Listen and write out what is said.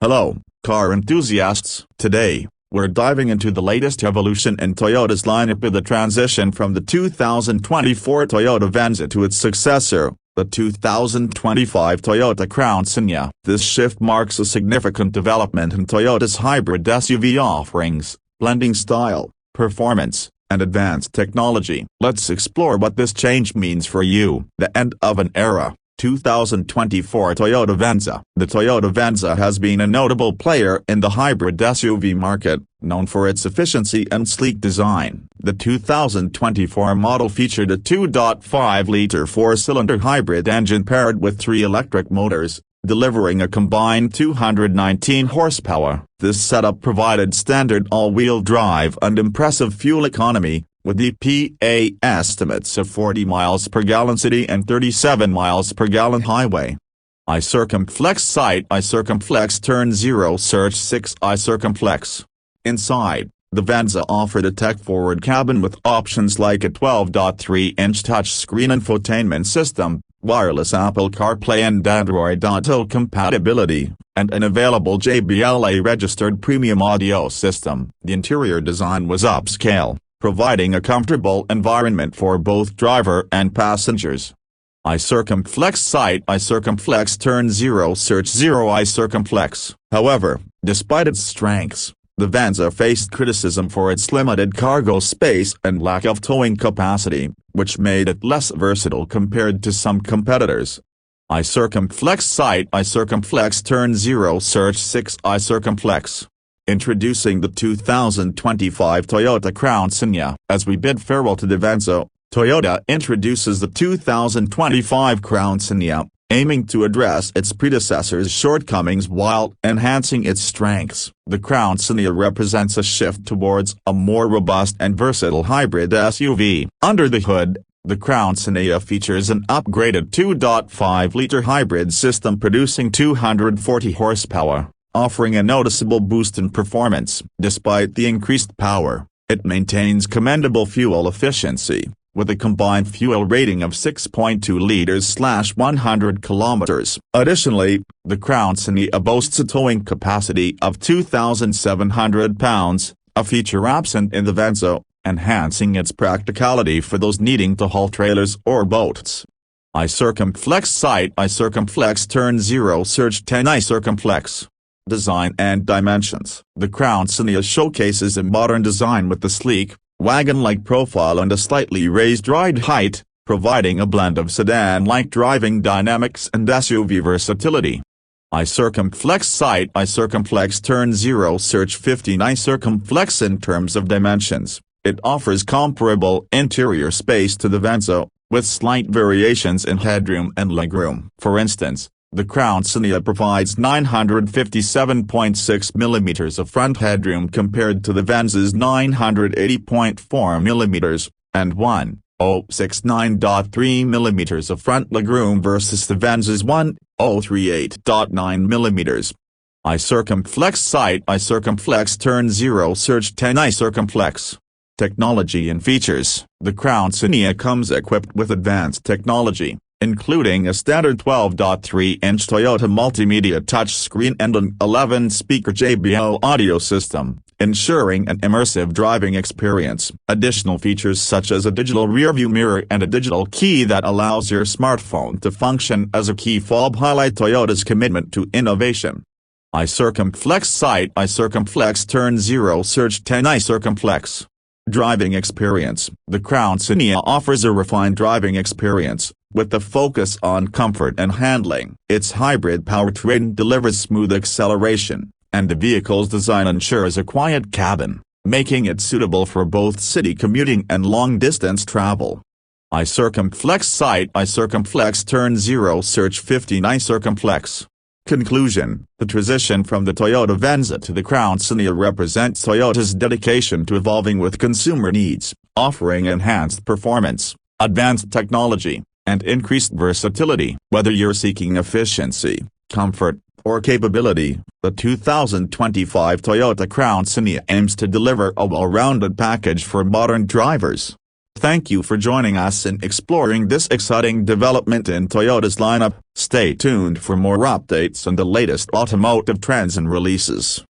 Hello, car enthusiasts. Today, we're diving into the latest evolution in Toyota's lineup with the transition from the 2024 Toyota Venza to its successor, the 2025 Toyota Crown Signia. This shift marks a significant development in Toyota's hybrid SUV offerings, blending style, performance, and advanced technology. Let's explore what this change means for you. The end of an era. 2024 Toyota Venza. The Toyota Venza has been a notable player in the hybrid SUV market, known for its efficiency and sleek design. The 2024 model featured a 2.5-liter four-cylinder hybrid engine paired with 3 electric motors, delivering a combined 219 horsepower. This setup provided standard all-wheel drive and impressive fuel economy, with EPA estimates of 40 miles per gallon city and 37 miles per gallon highway. iCircumflex Sight iCircumflex Turn 0 Search 6 iCircumflex. Inside, the Venza offered a tech-forward cabin with options like a 12.3-inch touchscreen infotainment system, wireless Apple CarPlay and Android Auto compatibility, and an available JBL-registered premium audio system. The interior design was upscale, providing a comfortable environment for both driver and passengers. iCircumflex Sight iCircumflex Turn 0 Search 0 iCircumflex. However, despite its strengths, the Venza faced criticism for its limited cargo space and lack of towing capacity, which made it less versatile compared to some competitors. iCircumflex Sight iCircumflex Turn 0 Search 6 iCircumflex. Introducing the 2025 Toyota Crown Signia. As we bid farewell to the Venza, Toyota introduces the 2025 Crown Signia, aiming to address its predecessor's shortcomings while enhancing its strengths. The Crown Signia represents a shift towards a more robust and versatile hybrid SUV. Under the hood, the Crown Signia features an upgraded 2.5-liter hybrid system producing 240 horsepower, offering a noticeable boost in performance. Despite the increased power, it maintains commendable fuel efficiency, with a combined fuel rating of 6.2 liters/100 kilometers. Additionally, the Crown Signia boasts a towing capacity of 2,700 pounds, a feature absent in the Venza, enhancing its practicality for those needing to haul trailers or boats. iCircumflex Sight iCircumflex Turn 0 Search 10 iCircumflex. Design and dimensions. The Crown Signia showcases a modern design with the sleek, wagon-like profile and a slightly raised ride height, providing a blend of sedan-like driving dynamics and SUV versatility. iCircumflex Sight iCircumflex Turn 0 Search 15 iCircumflex. In terms of dimensions, it offers comparable interior space to the Venza, with slight variations in headroom and legroom. For instance, the Crown Signia provides 957.6 mm of front headroom compared to the Venza's 980.4 mm, and 1,069.3 mm of front legroom versus the Venza's 1,038.9 mm. iCircumflex Sight iCircumflex Turn 0 Search 10 iCircumflex. Technology and features. The Crown Signia comes equipped with advanced technology, including a standard 12.3-inch Toyota multimedia touchscreen and an 11-speaker JBL audio system, ensuring an immersive driving experience. Additional features such as a digital rearview mirror and a digital key that allows your smartphone to function as a key fob highlight Toyota's commitment to innovation. iCircumflex Sight iCircumflex Turn 0 Search 10 iCircumflex. Driving experience. The Crown Signia offers a refined driving experience, with a focus on comfort and handling. Its hybrid powertrain delivers smooth acceleration, and the vehicle's design ensures a quiet cabin, making it suitable for both city commuting and long-distance travel. iCircumflex Sight iCircumflex Turn 0 Search 15 iCircumflex. Conclusion. The transition from the Toyota Venza to the Crown Signia represents Toyota's dedication to evolving with consumer needs, offering enhanced performance, advanced technology, and increased versatility. Whether you're seeking efficiency, comfort, or capability, the 2025 Toyota Crown Signia aims to deliver a well-rounded package for modern drivers. Thank you for joining us in exploring this exciting development in Toyota's lineup. Stay tuned for more updates on the latest automotive trends and releases.